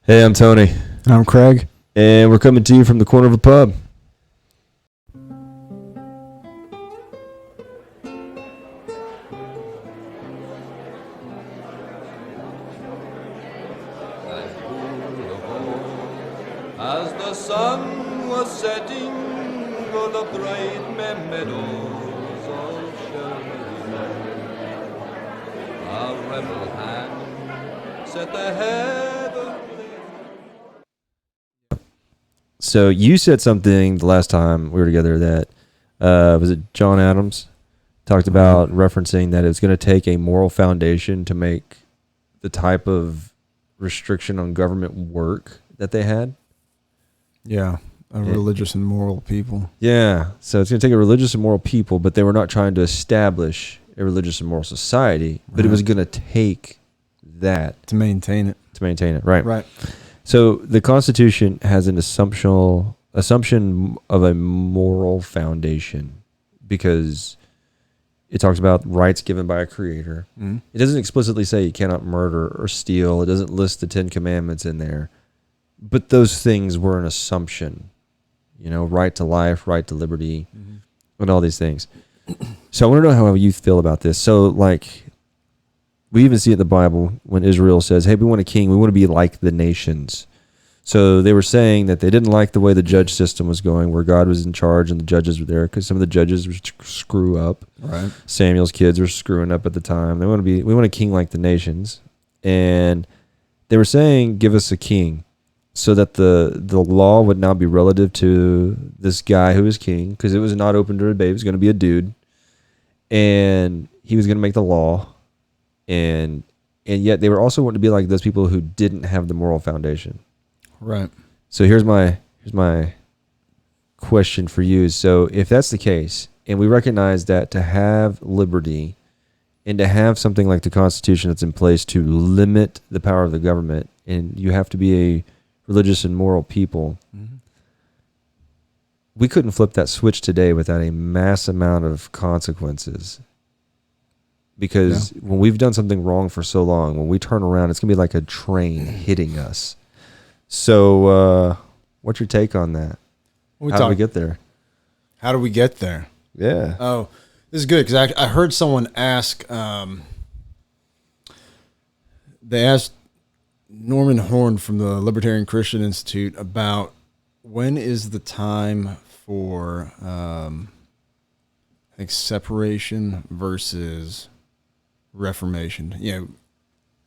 Hey, I'm Tony. I'm Craig. And we're coming to you from the corner of a pub. As the sun was setting on the bright meadows of Shelby, a rebel hand set the heavenly. So you said something the last time we were together that, was it John Adams? Talked about referencing that it's going to take a moral foundation to make the type of restriction on government work that they had. Yeah, a religious and moral people. Yeah, so it's going to take a religious and moral people, but they were not trying to establish a religious and moral society, but it was going to take that to maintain it. Right. Right. So the Constitution has an assumption of a moral foundation because it talks about rights given by a creator. Mm-hmm. It doesn't explicitly say you cannot murder or steal. It doesn't list the 10 Commandments in there. But those things were an assumption, right to life, right to liberty, and all these things. So I want to know how you feel about this. So, we even see it in the Bible when Israel says, hey, we want a king. We want to be like the nations. So they were saying that they didn't like the way the judge system was going, where God was in charge and the judges were there, because some of the judges would screw up. Right. Samuel's kids were screwing up at the time. We want a king like the nations. And they were saying, give us a king, so that the law would now be relative to this guy who is king, because it was not open to debate. It was going to be a dude. And he was going to make the law. And yet they were also wanting to be like those people who didn't have the moral foundation. Right. So here's my question for you. So if that's the case, and we recognize that to have liberty and to have something like the Constitution that's in place to limit the power of the government, and you have to be a religious and moral people, we couldn't flip that switch today without a mass amount of consequences. Because when we've done something wrong for so long, when we turn around, it's going to be like a train hitting us. So what's your take on that? How do we get there? How do we get there? Yeah. Oh, this is good, because I heard someone ask, they asked Norman Horn from the Libertarian Christian Institute about when is the time for, separation versus reformation.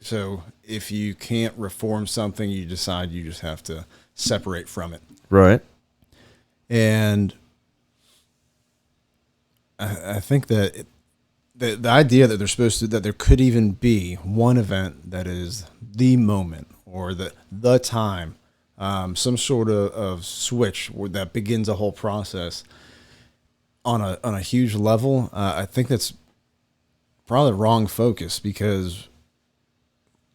So if you can't reform something, you decide you just have to separate from it. Right. And I think that the idea that that there could even be one event that is the moment or the time, some sort of switch that begins a whole process on a huge level, I think that's probably the wrong focus, because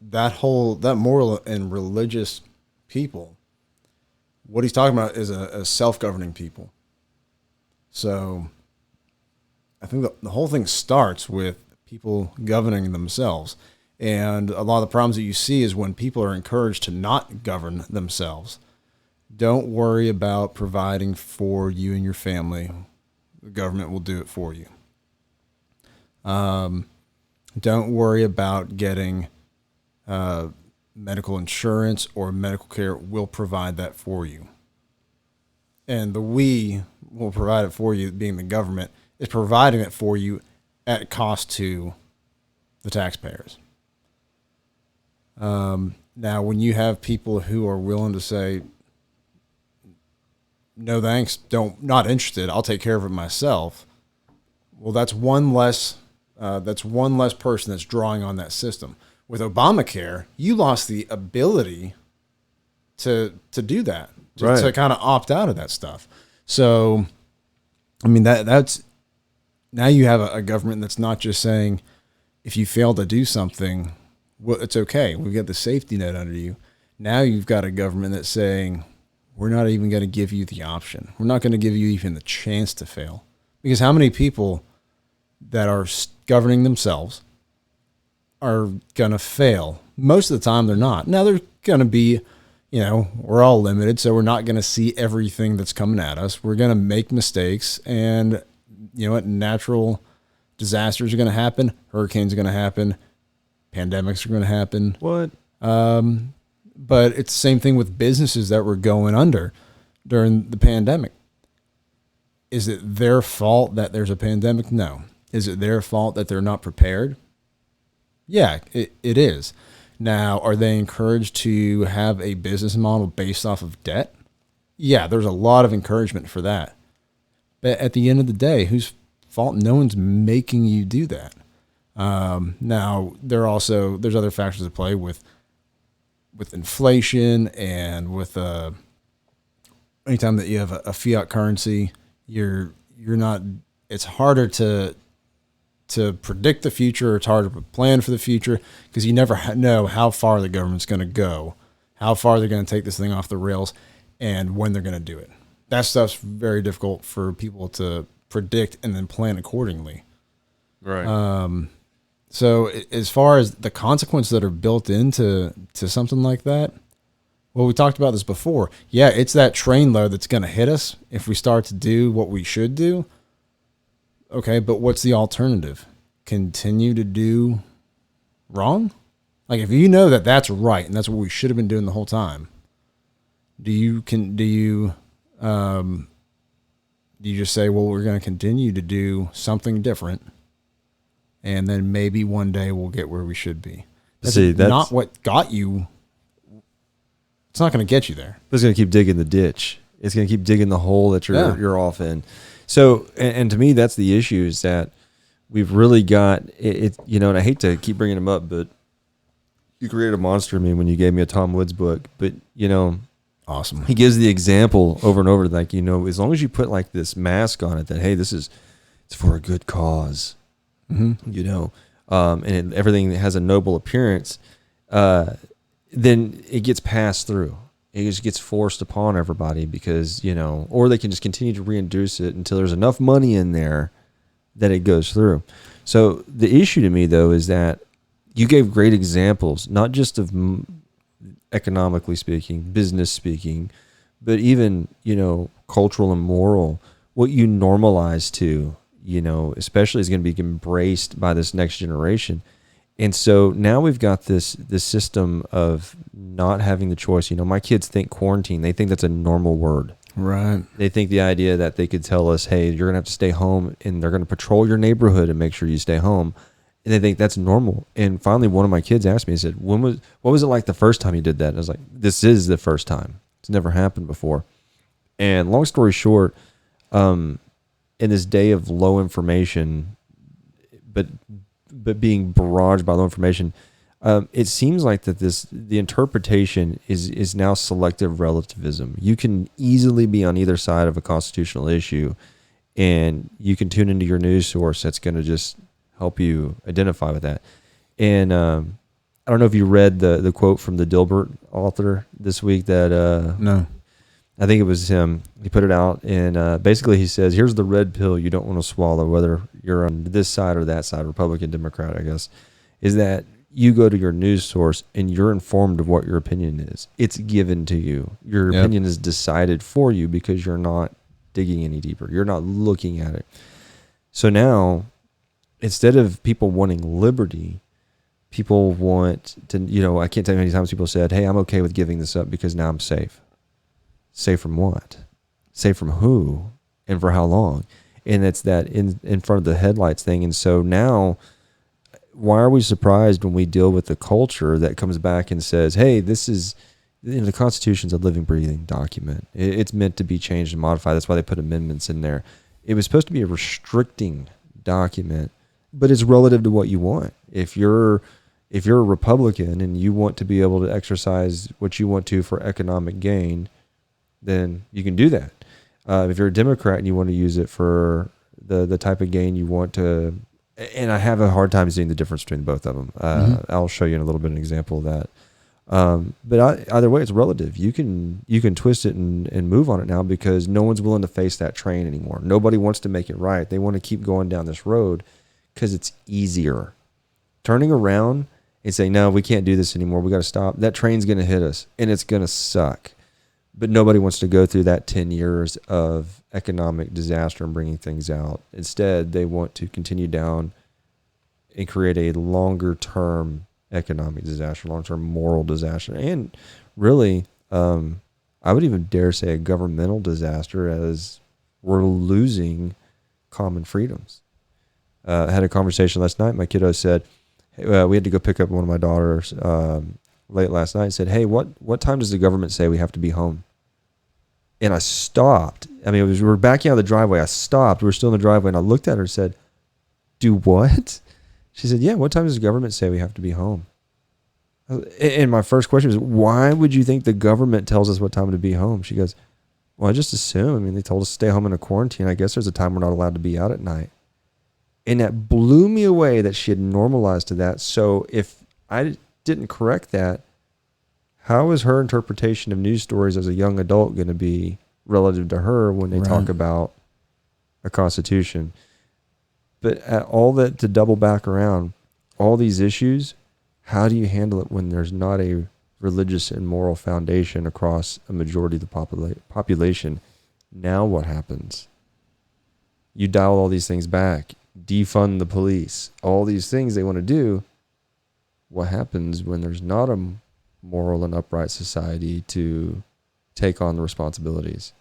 that moral and religious people, what he's talking about is a self-governing people. So I think the whole thing starts with people governing themselves. And a lot of the problems that you see is when people are encouraged to not govern themselves. Don't worry about providing for you and your family. The government will do it for you. Don't worry about getting medical insurance or medical care. We'll provide that for you. And the we will provide it for you, being the government, is providing it for you at cost to the taxpayers. Now, when you have people who are willing to say, no thanks, not interested, I'll take care of it myself. Well, that's one less person that's drawing on that system. With Obamacare, you lost the ability to do that, to kind of opt out of that stuff. So, I mean, that's now you have a government that's not just saying, if you fail to do something, well, it's okay. We've got the safety net under you. Now you've got a government that's saying, we're not even going to give you the option. We're not going to give you even the chance to fail. Because how many people that are governing themselves are going to fail? Most of the time they're not. Now, there's going to be we're all limited, so we're not going to see everything that's coming at us. We're going to make mistakes, and you know what? Natural disasters are going to happen. Hurricanes are going to happen. Pandemics are going to happen. What? But it's the same thing with businesses that were going under during the pandemic. Is it their fault that there's a pandemic? No. Is it their fault that they're not prepared? Yeah, it is. Now, are they encouraged to have a business model based off of debt? Yeah, there's a lot of encouragement for that. But at the end of the day, whose fault? No one's making you do that. Now, there's other factors at play with inflation and with anytime that you have a fiat currency, you're not. It's harder to predict the future. It's harder to plan for the future because you never know how far the government's going to go, how far they're going to take this thing off the rails, and when they're going to do it. That stuff's very difficult for people to predict and then plan accordingly. Right. So as far as the consequences that are built into something like that, well, we talked about this before. Yeah, it's that train load that's going to hit us if we start to do what we should do. Okay, but what's the alternative? Continue to do wrong? Like if you know that that's right and that's what we should have been doing the whole time, do you just say, well, we're going to continue to do something different, and then maybe one day we'll get where we should be? That's not what got you. It's not going to get you there. It's going to keep digging the ditch. It's going to keep digging the hole that you're off in. So, and to me, that's the issue, is that we've really got it, and I hate to keep bringing him up, but you created a monster in me when you gave me a Tom Woods book. But, awesome. He gives the example over and over, like, as long as you put like this mask on it that, hey, it's for a good cause, and everything has a noble appearance, then it gets passed through. It just gets forced upon everybody because, or they can just continue to reintroduce it until there's enough money in there that it goes through. So the issue to me, though, is that you gave great examples, not just of economically speaking, business speaking, but even, cultural and moral, what you normalize to, especially is going to be embraced by this next generation. And so now we've got this system of not having the choice. My kids think quarantine. They think that's a normal word. Right. They think the idea that they could tell us, hey, you're going to have to stay home, and they're going to patrol your neighborhood and make sure you stay home. And they think that's normal. And finally, one of my kids asked me, he said, what was it like the first time you did that? And I was like, this is the first time. It's never happened before. And long story short, in this day of low information, but being barraged by low information, it seems like that the interpretation is now selective relativism. You can easily be on either side of a constitutional issue, and you can tune into your news source that's going to just help you identify with that. And I don't know if you read the quote from the Dilbert author this week that no. I think it was him. He put it out, and basically he says, here's the red pill you don't want to swallow, whether you're on this side or that side, Republican, Democrat, I guess, is that you go to your news source and you're informed of what your opinion is. It's given to you. Your opinion is decided for you because you're not digging any deeper. You're not looking at it. So now, instead of people wanting liberty, people want to, I can't tell you how many times people said, hey, I'm okay with giving this up because now I'm safe. Safe from what? Safe from who? And for how long? And it's that in front of the headlights thing. And so now, why are we surprised when we deal with the culture that comes back and says, hey, this is, the Constitution's a living, breathing document. It's meant to be changed and modified. That's why they put amendments in there. It was supposed to be a restricting document, but it's relative to what you want. If you're a Republican and you want to be able to exercise what you want to for economic gain, then you can do that. If you're a Democrat and you want to use it for the type of gain you want to, and I have a hard time seeing the difference between both of them. I'll show you in a little bit an example of that. But either way, it's relative. You can twist it and move on it now because no one's willing to face that train anymore. Nobody wants to make it right. They want to keep going down this road because it's easier. Turning around and say, no, we can't do this anymore. We got to stop. That train's going to hit us, and it's going to suck. But nobody wants to go through that 10 years of economic disaster and bringing things out. Instead, they want to continue down and create a longer-term economic disaster, long-term moral disaster, and really, I would even dare say a governmental disaster, as we're losing common freedoms. I had a conversation last night. My kiddo said, hey, we had to go pick up one of my daughters late last night. Said, hey, what time does the government say we have to be home? And I stopped. I mean, we were backing out of the driveway. I stopped. We were still in the driveway, and I looked at her and said, do what? She said, yeah, what time does the government say we have to be home? And my first question was, why would you think the government tells us what time to be home? She goes, well, I just assume. I mean, they told us to stay home in a quarantine. I guess there's a time we're not allowed to be out at night. And that blew me away that she had normalized to that. So if I didn't correct that, how is her interpretation of news stories as a young adult going to be relative to her when they talk about a constitution? But all that, to double back around, all these issues, how do you handle it when there's not a religious and moral foundation across a majority of the population? Now what happens? You dial all these things back, defund the police, all these things they want to do. What happens when there's not a moral and upright society to take on the responsibilities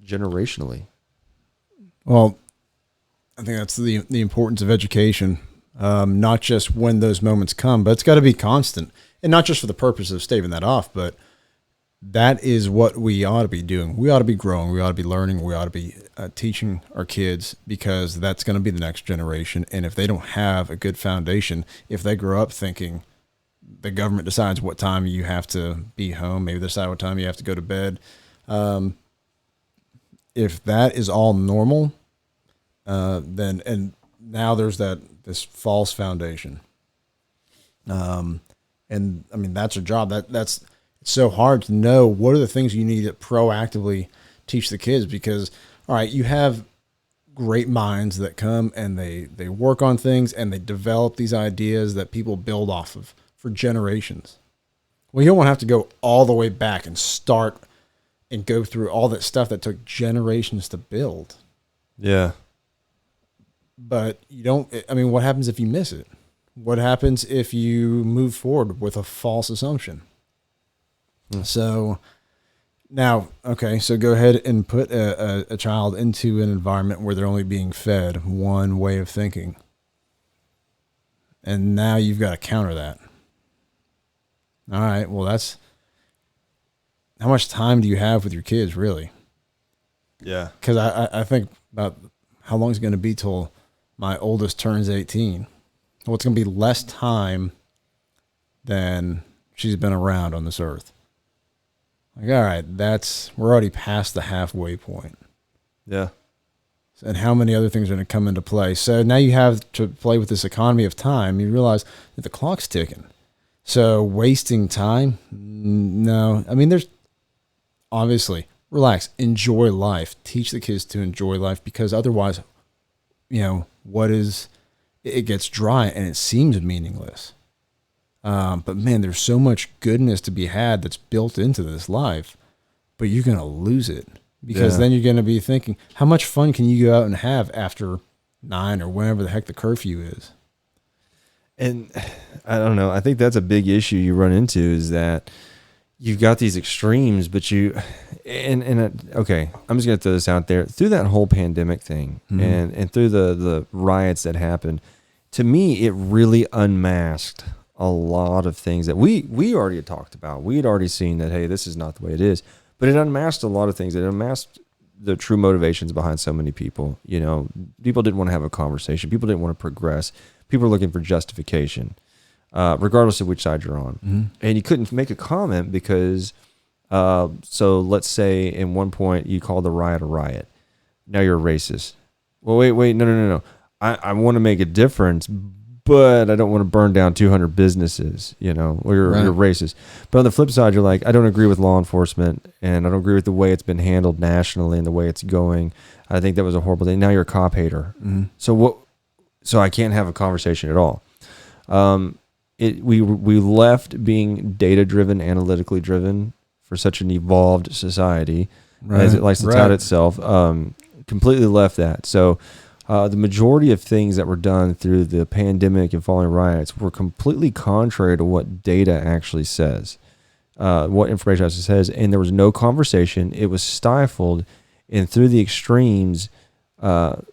generationally? Well, I think that's the importance of education, not just when those moments come, but it's got to be constant, and not just for the purpose of staving that off, but that is what we ought to be doing. We ought to be growing. We ought to be learning. We ought to be teaching our kids, because that's going to be the next generation. And if they don't have a good foundation, if they grow up thinking the government decides what time you have to be home, maybe they decide what time you have to go to bed, if that is all normal, then, and now there's this false foundation. And I mean, that's your job. That's it's so hard to know what are the things you need to proactively teach the kids, because, all right, you have great minds that come and they work on things and they develop these ideas that people build off of for generations. Well, you don't want to have to go all the way back and start and go through all that stuff that took generations to build. Yeah. But you don't, I mean, what happens if you miss it? What happens if you move forward with a false assumption? So now, okay, so go ahead and put a child into an environment where they're only being fed one way of thinking. And now you've got to counter that. All right, well, that's, how much time do you have with your kids, really? Yeah. Because I think about how long it's going to be till my oldest turns 18. Well, it's going to be less time than she's been around on this earth. Like, all right, we're already past the halfway point. Yeah. And how many other things are going to come into play? So now you have to play with this economy of time. You realize that the clock's ticking. So wasting time? No. I mean, there's obviously, relax, enjoy life, teach the kids to enjoy life, because otherwise, it gets dry and it seems meaningless. But man, there's so much goodness to be had that's built into this life, but you're going to lose it, because then you're going to be thinking, how much fun can you go out and have after 9 or whenever the heck the curfew is? And I don't know. I think that's a big issue you run into, is that you've got these extremes, but okay, I'm just going to throw this out there. Through that whole pandemic thing, and through the riots that happened, to me, it really unmasked a lot of things that we already had talked about. We had already seen that, hey, this is not the way it is. But it unmasked a lot of things. It unmasked the true motivations behind so many people. People didn't want to have a conversation. People didn't want to progress. People were looking for justification, regardless of which side you're on. Mm-hmm. And you couldn't make a comment because, so let's say in one point you call the riot a riot. Now you're a racist. Well, wait, no. I want to make a difference, but I don't want to burn down 200 businesses, or you're racist. But on the flip side, you're like, I don't agree with law enforcement, and I don't agree with the way it's been handled nationally and the way it's going. I think that was a horrible thing. Now you're a cop hater. Mm-hmm. So I can't have a conversation at all. we left being data driven, analytically driven for such an evolved society, as it likes to tout itself. Completely left that. So the majority of things that were done through the pandemic and following riots were completely contrary to what data actually says, what information actually says, and there was no conversation. It was stifled, and through the extremes, the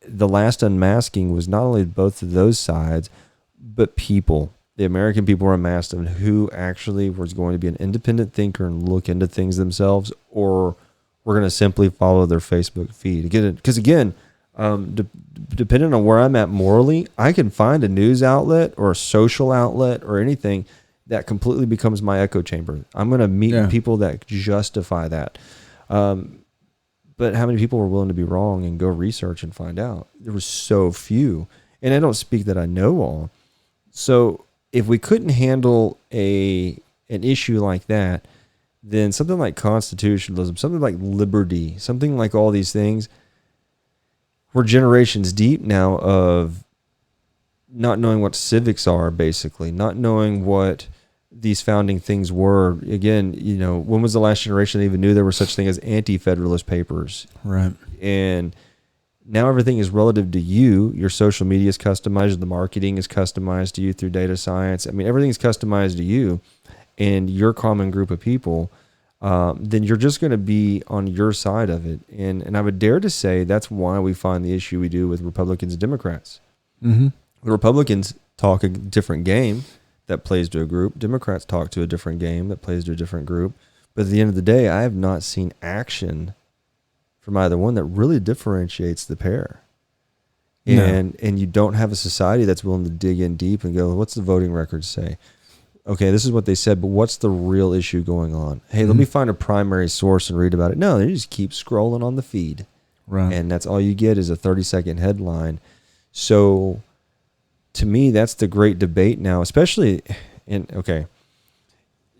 last unmasking was not only both of those sides, but people. The American people were unmasked on who actually was going to be an independent thinker and look into things themselves, or we're going to simply follow their Facebook feed. Because again, depending on where I'm at morally, I can find a news outlet or a social outlet or anything that completely becomes my echo chamber. I'm going to meet people that justify that. But how many people were willing to be wrong and go research and find out? There was so few. And I don't speak that I know all. So if we couldn't handle an issue like that, then something like constitutionalism, something like liberty, something like all these things, we're generations deep now of not knowing what civics are, basically, not knowing what these founding things were. Again, when was the last generation that even knew there was such thing as anti-federalist papers? Right. And now everything is relative to you. Your social media is customized. The marketing is customized to you through data science. I mean, everything's customized to you and your common group of people. Then you're just going to be on your side of it. And I would dare to say that's why we find the issue we do with Republicans and Democrats. Mm-hmm. The Republicans talk a different game that plays to a group. Democrats talk to a different game that plays to a different group. But at the end of the day, I have not seen action from either one that really differentiates the pair. And you don't have a society that's willing to dig in deep and go, what's the voting records say? Okay, this is what they said, but what's the real issue going on? Hey, let me find a primary source and read about it. No, they just keep scrolling on the feed. Right. And that's all you get is a 30-second headline. So to me, that's the great debate now, especially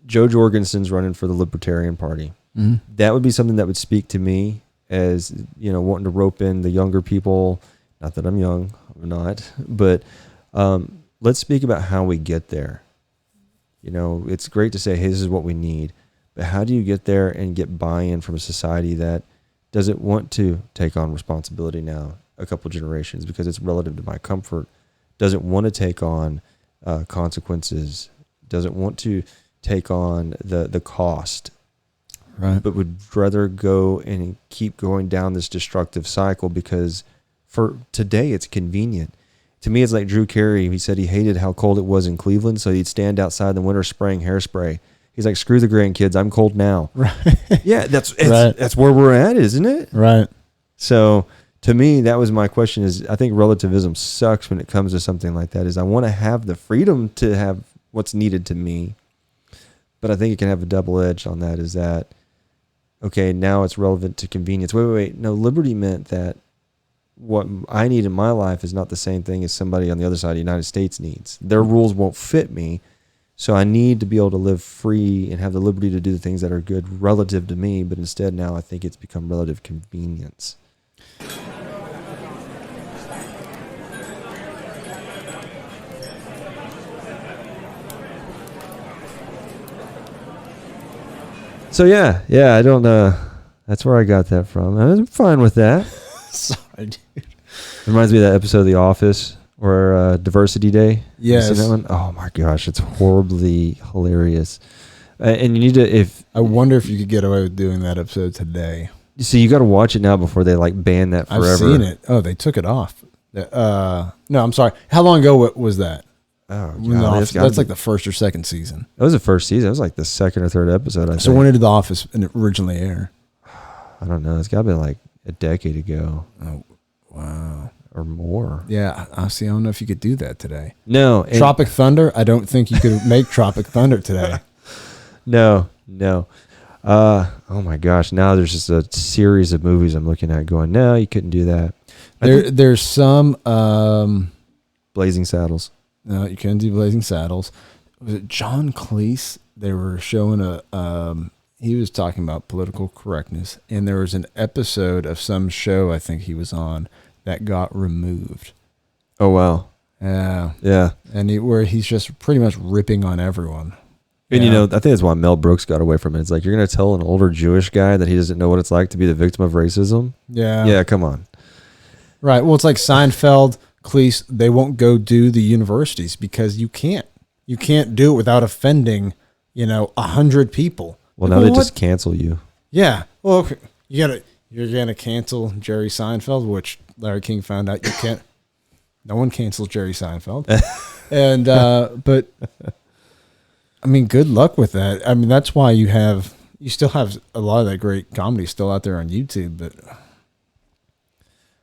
Joe Jorgensen's running for the Libertarian Party. Mm-hmm. That would be something that would speak to me as, wanting to rope in the younger people. Not that I'm young, I'm not, but let's speak about how we get there. It's great to say, hey, this is what we need, but how do you get there and get buy-in from a society that doesn't want to take on responsibility now, a couple generations, because it's relative to my comfort, doesn't want to take on consequences, doesn't want to take on the cost, right? But would rather go and keep going down this destructive cycle because for today it's convenient. To me, it's like Drew Carey. He said he hated how cold it was in Cleveland, so he'd stand outside in the winter spraying hairspray. He's like, screw the grandkids, I'm cold now. Right. Yeah, that's where we're at, isn't it? Right. So to me, that was my question is, I think relativism sucks when it comes to something like that, is I want to have the freedom to have what's needed to me, but I think it can have a double edge on that, is that, okay, now it's relevant to convenience. Wait. No, liberty meant that what I need in my life is not the same thing as somebody on the other side of the United States needs. Their rules won't fit me, so I need to be able to live free and have the liberty to do the things that are good relative to me, but instead now I think it's become relative convenience. So yeah, I don't know. That's where I got that from. I'm fine with that. Sorry, dude. It reminds me of that episode of The Office or Diversity Day. Yes. You seen that one? Oh my gosh, it's horribly hilarious. And you need to, I wonder if you could get away with doing that episode today. See, you got to watch it now before they ban that forever. I've seen it. Oh, they took it off. No, I'm sorry. How long ago was that? Oh, God, that's like the first or second season. That was the first season. It was like the second or third episode, I think. So when did The Office originally air? I don't know. It's got to be like a decade ago. Oh, wow. Or more. Yeah, I don't know if you could do that today. No. Tropic Thunder? I don't think you could make Tropic Thunder today. No. Oh my gosh. Now there's just a series of movies I'm looking at going, no, you couldn't do that. There's some... Blazing Saddles. No, you couldn't do Blazing Saddles. Was it John Cleese? They were showing he was talking about political correctness, and there was an episode of some show I think he was on that got removed. Oh, wow. Yeah. Yeah. And where he's just pretty much ripping on everyone. And, Yeah. I think that's why Mel Brooks got away from it. It's like, you're going to tell an older Jewish guy that he doesn't know what it's like to be the victim of racism? Yeah. Yeah, come on. Right. Well, it's like Seinfeld, Cleese, they won't go do the universities because you can't. You can't do it without offending, 100 people. Well, now they just cancel you. Yeah. Well, okay. You're gonna cancel Jerry Seinfeld, which Larry King found out you can't. No one cancels Jerry Seinfeld. And but I mean, good luck with that. I mean, that's why you still have a lot of that great comedy still out there on YouTube, but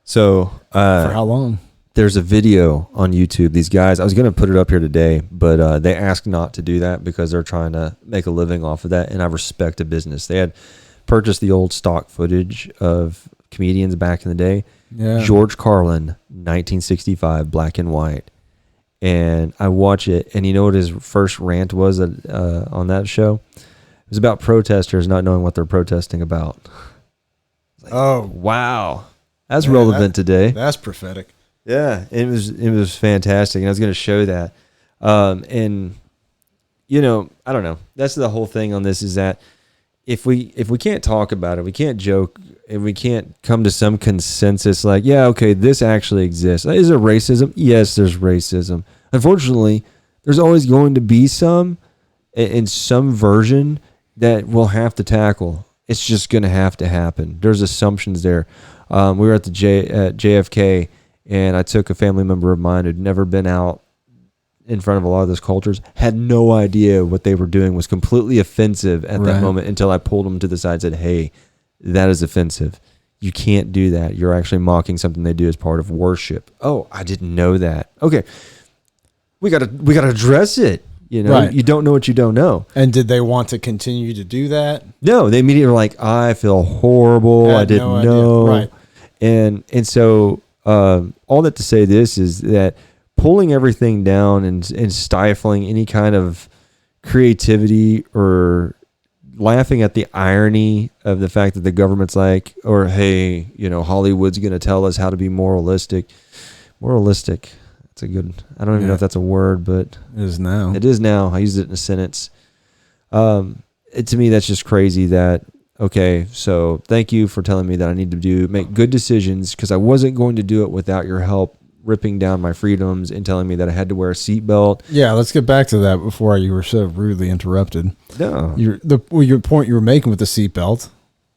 so for how long? There's a video on YouTube. These guys, I was going to put it up here today, but they asked not to do that because they're trying to make a living off of that. And I respect a business. They had purchased the old stock footage of comedians back in the day. Yeah. George Carlin, 1965, black and white. And I watch it, and you know what his first rant was on that show? It was about protesters not knowing what they're protesting about. Like, oh, wow. That's relevant today. That's prophetic. Yeah, it was fantastic, and I was going to show that. And I don't know. That's the whole thing on this, is that if we can't talk about it, we can't joke, and we can't come to some consensus like, yeah, okay, this actually exists. Is there racism? Yes, there's racism. Unfortunately, there's always going to be some in some version that we'll have to tackle. It's just going to have to happen. There's assumptions there. We were at at JFK, and I took a family member of mine who'd never been out in front of a lot of those cultures, had no idea what they were doing, was completely offensive at that moment until I pulled them to the side and said, hey, that is offensive. You can't do that. You're actually mocking something they do as part of worship. Oh, I didn't know that. Okay. We gotta address it. You don't know what you don't know. And did they want to continue to do that? No, they immediately were like, I feel horrible. I didn't know. Right. And so all that to say this is that pulling everything down and stifling any kind of creativity or laughing at the irony of the fact that the government's like, or hey, Hollywood's going to tell us how to be moralistic. That's a good, I don't even know if that's a word, but it is now. It is now. I used it in a sentence. To me, that's just crazy that, okay, so thank you for telling me that I need to make good decisions, because I wasn't going to do it without your help ripping down my freedoms and telling me that I had to wear a seatbelt. Yeah, let's get back to that before you were so rudely interrupted. No. Your point you were making with the seatbelt,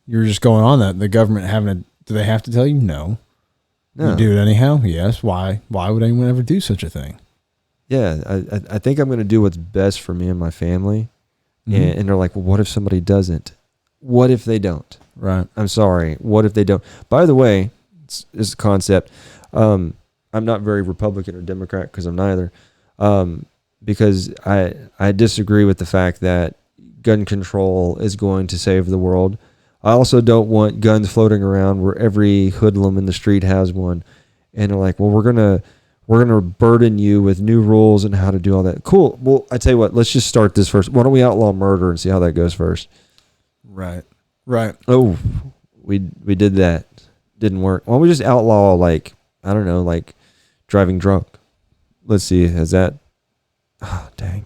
you were just going on that. The government do they have to tell you? No. You do it anyhow? Yes. Why? Why would anyone ever do such a thing? Yeah, I think I'm going to do what's best for me and my family. Mm-hmm. And they're like, well, what if somebody doesn't? What if they don't? Right. I'm sorry. What if they don't? By the way, it's a concept. I'm not very Republican or Democrat, because I'm neither. Because I disagree with the fact that gun control is going to save the world. I also don't want guns floating around where every hoodlum in the street has one, and they're like, well, we're gonna burden you with new rules and how to do all that. Cool. Well, I tell you what, let's just start this first. Why don't we outlaw murder and see how that goes first? Right. Oh, we did that. Didn't work. Why don't we just outlaw, like, I don't know, like driving drunk? Let's see. Has that? Oh, dang.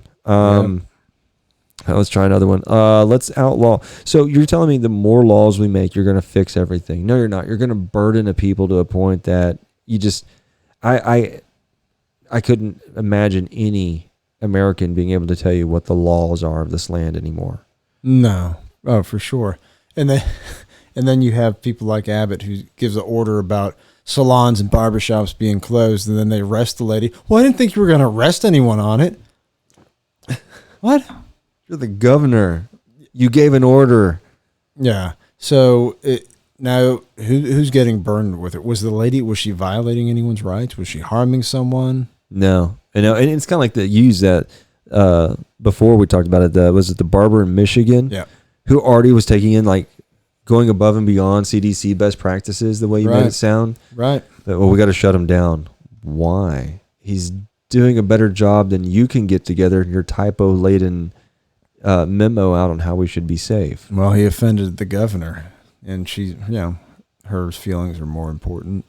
Let's try another one. Let's outlaw. So you're telling me the more laws we make, you're going to fix everything? No, you're not. You're going to burden a people to a point that you just, I couldn't imagine any American being able to tell you what the laws are of this land anymore. No. Oh, for sure. And then you have people like Abbott, who gives an order about salons and barbershops being closed, and then they arrest the lady. Well, I didn't think you were going to arrest anyone on it. What? You're the governor. You gave an order. Yeah. So now who's getting burned with it? Was she violating anyone's rights? Was she harming someone? No. And it's kind of like you used that before we talked about it. Was it the barber in Michigan? Yeah. Who already was taking in, like, going above and beyond CDC best practices, the way you made it sound. Right. But, well, we got to shut him down. Why? He's doing a better job than you can get together in your typo-laden memo out on how we should be safe. Well, he offended the governor, and her feelings are more important.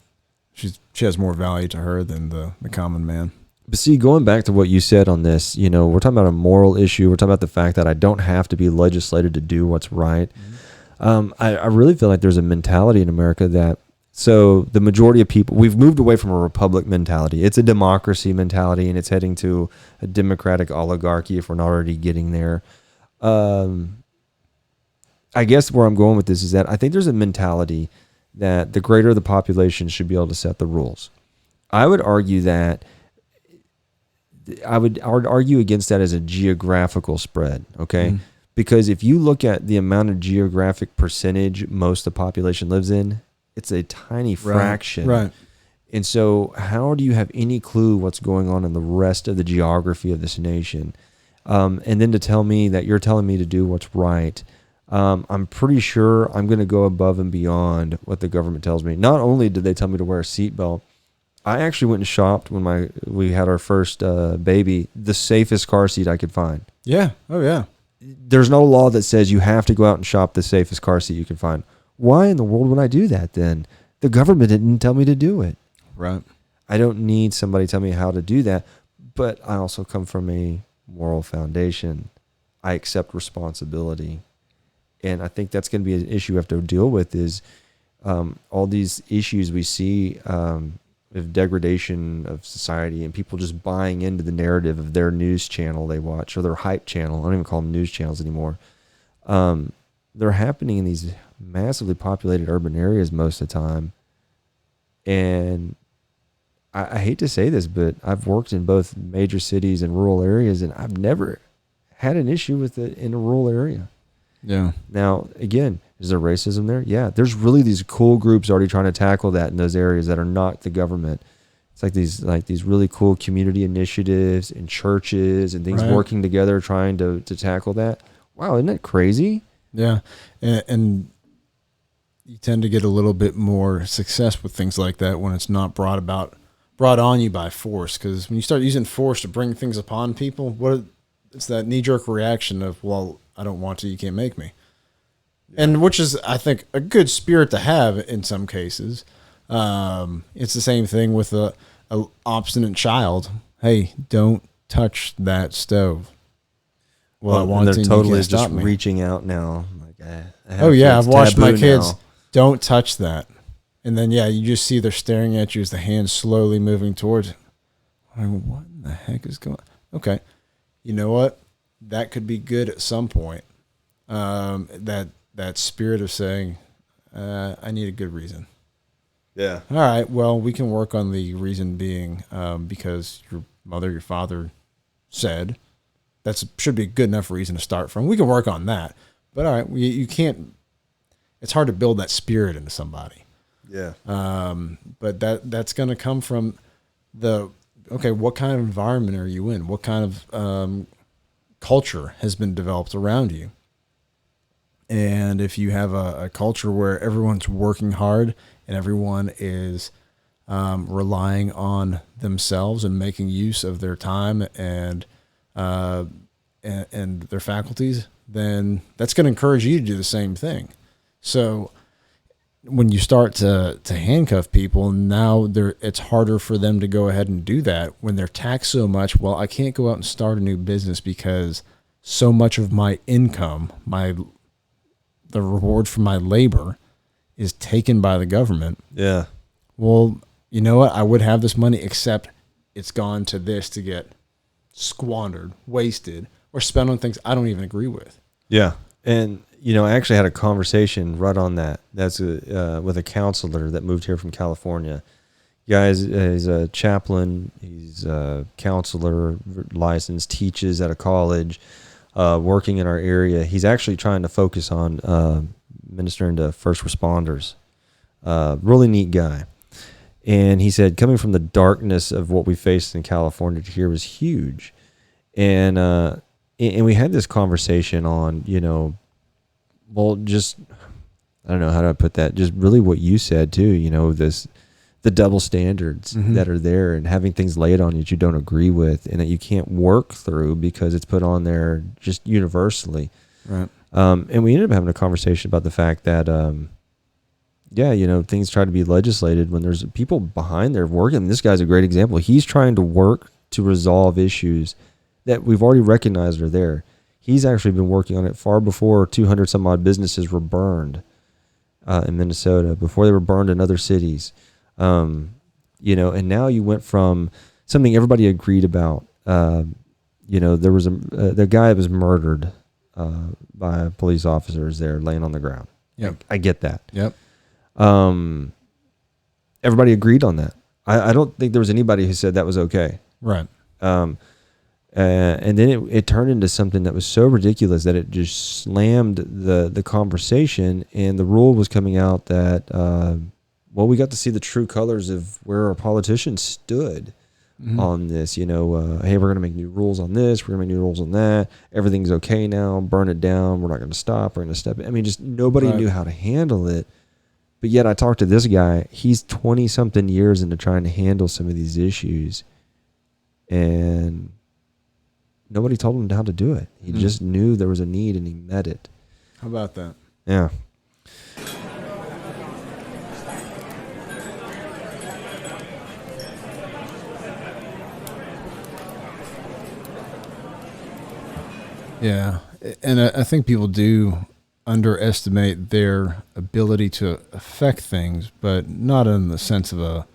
She has more value to her than the common man. But see, going back to what you said on this, you know, we're talking about a moral issue. We're talking about the fact that I don't have to be legislated to do what's right. I really feel like there's a mentality in America that, so the majority of people, we've moved away from a republic mentality. It's a democracy mentality, and it's heading to a democratic oligarchy if we're not already getting there. I guess where I'm going with this is that I think there's a mentality that the greater the population should be able to set the rules. I would argue that I would argue against that as a geographical spread, okay? Mm-hmm. Because if you look at the amount of geographic percentage most of the population lives in, it's a tiny fraction. Right. And so how do you have any clue what's going on in the rest of the geography of this nation? And then to tell me that you're telling me to do what's right, I'm pretty sure I'm going to go above and beyond what the government tells me. Not only did they tell me to wear a seatbelt, I actually went and shopped when we had our first baby, the safest car seat I could find. Yeah. Oh, yeah. There's no law that says you have to go out and shop the safest car seat you can find. Why in the world would I do that then? The government didn't tell me to do it. Right. I don't need somebody to tell me how to do that, but I also come from a moral foundation. I accept responsibility. And I think that's going to be an issue we have to deal with is all these issues we see of degradation of society and people just buying into the narrative of their news channel they watch or their hype channel. I don't even call them news channels anymore. They're happening in these massively populated urban areas most of the time. And I hate to say this, but I've worked in both major cities and rural areas, and I've never had an issue with it in a rural area. Yeah. Now, again, is there racism there? Yeah. There's really these cool groups already trying to tackle that in those areas that are not the government. It's like these really cool community initiatives and churches and things working together trying to tackle that. Wow, isn't that crazy? Yeah. And you tend to get a little bit more success with things like that when it's not brought on you by force. Because when you start using force to bring things upon people, it's that knee-jerk reaction of, well, I don't want to, you can't make me. Yeah. And which is, I think, a good spirit to have in some cases. It's the same thing with a obstinate child. Hey, don't touch that stove. Well, I want they're to. Totally just reaching out now. Like, I've watched my kids. Now. Don't touch that, and then you just see they're staring at you as the hands slowly moving towards it. Like, what in the heck is going on? Okay, you know what? That could be good at some point. That spirit of saying, I need a good reason. Yeah. All right. Well, we can work on the reason being because your mother, your father said that should be a good enough reason to start from. We can work on that. But all right, you can't. It's hard to build that spirit into somebody. Yeah. But that's going to come from what kind of environment are you in? What kind of culture has been developed around you? And if you have a culture where everyone's working hard and everyone is relying on themselves and making use of their time and their faculties, then that's going to encourage you to do the same thing. So when you start to handcuff people, now it's harder for them to go ahead and do that when they're taxed so much. Well, I can't go out and start a new business because so much of my income, the reward for my labor is taken by the government. Yeah. Well, you know what? I would have this money, except it's gone to this to get squandered, wasted, or spent on things I don't even agree with. Yeah. And, I actually had a conversation right on that. That's with a counselor that moved here from California. Guys, he's a chaplain. He's a counselor, licensed, teaches at a college, working in our area. He's actually trying to focus on ministering to first responders. Really neat guy. And he said, coming from the darkness of what we faced in California to here was huge. And we had this conversation on, just, I don't know how to put that, just really what you said too, the double standards that are there and having things laid on you that you don't agree with and that you can't work through because it's put on there just universally. Right. And we ended up having a conversation about the fact that, things try to be legislated when there's people behind there working. This guy's a great example. He's trying to work to resolve issues that we've already recognized are there. He's actually been working on it far before 200 some odd businesses were burned in Minnesota, before they were burned in other cities. You know, and now you went from something everybody agreed about. You know, there was the guy was murdered by police officers there laying on the ground. Yep. I get that. Yep. Everybody agreed on that. I don't think there was anybody who said that was okay. Right. And then it turned into something that was so ridiculous that it just slammed the conversation, and the rule was coming out that, well, we got to see the true colors of where our politicians stood on this. You know, hey, we're going to make new rules on this. We're going to make new rules on that. Everything's okay now. Burn it down. We're not going to stop. We're going to step in. I mean, just nobody knew how to handle it. But yet I talked to this guy. He's 20-something years into trying to handle some of these issues, and nobody told him how to do it. He just knew there was a need, and he met it. How about that? Yeah. Yeah. And I think people do underestimate their ability to affect things, but not in the sense of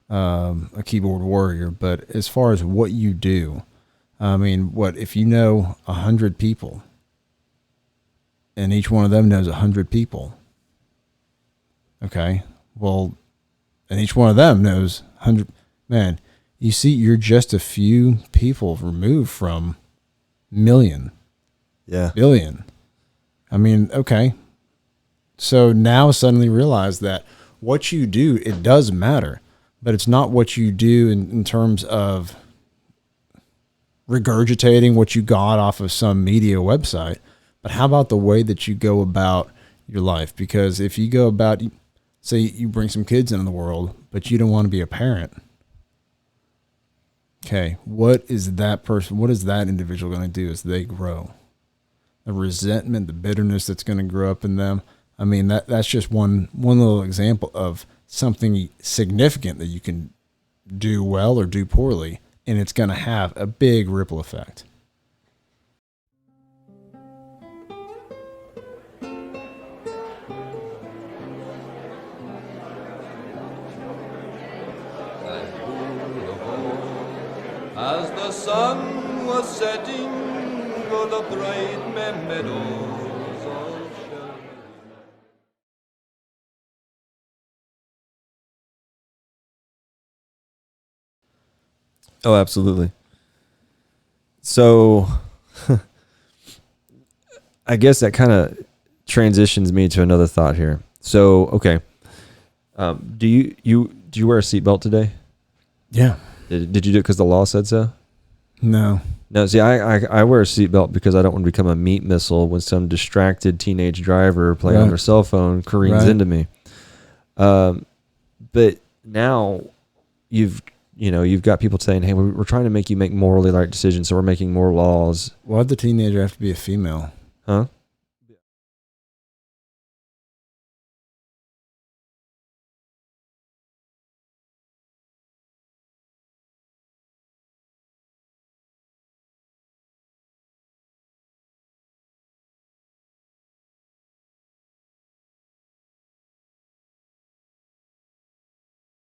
a keyboard warrior, but as far as what you do. I mean, if you know 100 people and each one of them knows 100 people, okay, well, and each one of them knows 100, man, you see, you're just a few people removed from million, billion. I mean, okay. So now suddenly realize that what you do, it does matter, but it's not what you do in terms of regurgitating what you got off of some media website, but how about the way that you go about your life? Because if you go about, say you bring some kids into the world, but you don't want to be a parent. Okay. What is that individual going to do as they grow? The resentment, the bitterness that's going to grow up in them. I mean, that's just one little example of something significant that you can do well or do poorly, and it's going to have a big ripple effect. As the sun was setting o'er the bright meadows of Sherman. Oh, absolutely. So I guess that kind of transitions me to another thought here. So, okay. Do you wear a seatbelt today? Yeah. Did you do it because the law said so? No. No, see, I wear a seatbelt because I don't want to become a meat missile when some distracted teenage driver playing on their cell phone careens into me. But now you've got people saying, hey, we're trying to make you make morally right decisions, so we're making more laws. Why'd the teenager have to be a female? Huh?